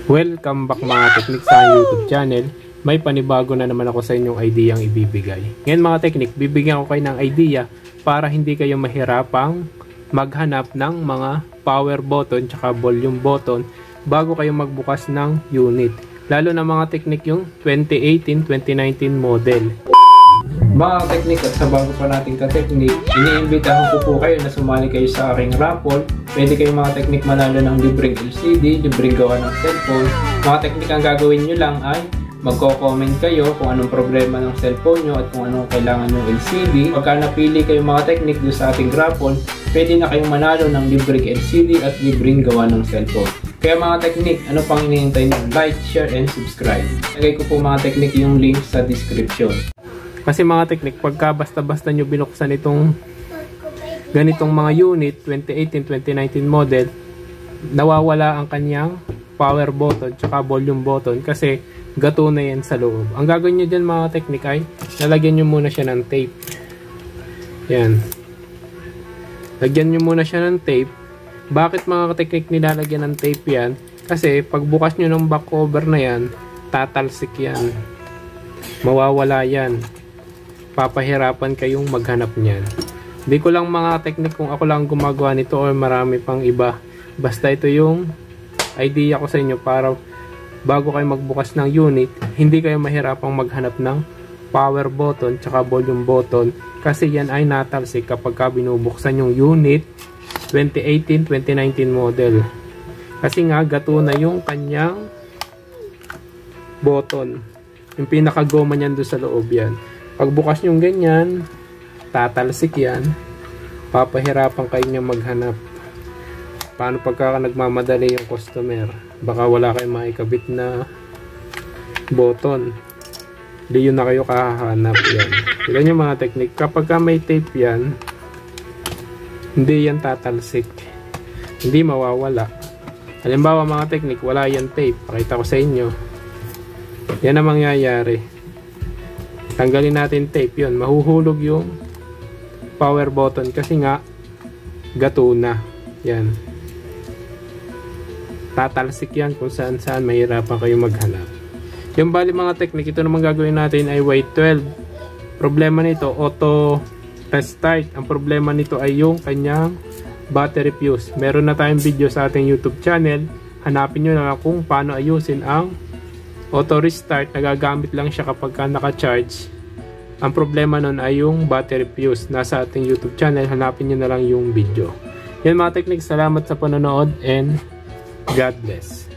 Welcome back mga teknik sa YouTube channel. May panibago na naman ako sa inyong idea ang ibibigay. Ngayon mga teknik, bibigyan ko kayo ng idea para hindi kayo mahirapang maghanap ng mga power button tsaka volume button bago kayo magbukas ng unit. Lalo na mga teknik yung 2018-2019 model. Mga teknik, at sa bago pa natin ka-teknik, iniimbitahan ko po kayo na sumali kayo sa aking raffle. Pwede kayo mga teknik manalo ng libreng LCD, libreng gawa ng cellphone. Mga teknik, ang gagawin nyo lang ay magko-comment kayo kung anong problema ng cellphone nyo at kung anong kailangan ng LCD. Pagka napili kayo mga teknik doon sa ating raffle, pwede na kayong manalo ng libreng LCD at libreng gawa ng cellphone. Kaya mga teknik, ano pang hinihintay nyo? Like, share, and subscribe. Lagay ko po mga teknik yung link sa description. Kasi mga teknik, pagka basta-basta nyo binuksan itong ganitong mga unit, 2018-2019 model, nawawala ang kanyang power button tsaka volume button kasi gato na yan sa loob. Ang gagawin nyo dyan mga teknik ay lalagyan nyo muna siya ng tape. Yan. Lagyan nyo muna siya ng tape. Bakit mga teknik nilalagyan ng tape yan? Kasi pagbukas nyo ng back cover na yan, tatalsik yan. Mawawala yan. Papahirapan kayong maghanap niyan. Hindi ko lang mga teknik kung ako lang gumagawa nito o marami pang iba. Basta ito yung idea ko sa inyo para bago kayo magbukas ng unit, hindi kayo mahirapang maghanap ng power button tsaka volume button kasi yan ay natalsik kapag binubuksan yung unit 2018-2019 model. Kasi nga gato na yung kanyang button. Yung pinakagoma niyan doon sa loob yan. Pagbukas nyo ganyan, tatalsik yan, papahirapan kayo niya maghanap. Paano pagka nagmamadali yung customer? Baka wala kayong maikabit na button. Hindi yun na kayo kahahanap yan. Tignan nyo mga teknik, kapag may tape yan, hindi yan tatalsik. Hindi mawawala. Halimbawa mga teknik, wala yan tape. Pakita ko sa inyo. Yan ang mangyayari. Tanggalin natin tape yun. Mahuhulog yung power button kasi nga gato na. Yan. Tatalsik yan kung saan saan mahirapan kayo maghanap. Yung bali mga teknik, ito naman gagawin natin ay Y12. Problema nito, auto restart. Ang problema nito ay yung kanyang battery fuse. Meron na tayong video sa ating YouTube channel. Hanapin nyo na kung paano ayusin ang auto restart. Nagagamit lang siya kapag naka-charge. Ang problema nun ay yung battery fuse. Nasa ating YouTube channel. Hanapin nyo na lang yung video. Yan mga teknik. Salamat sa panonood and God bless.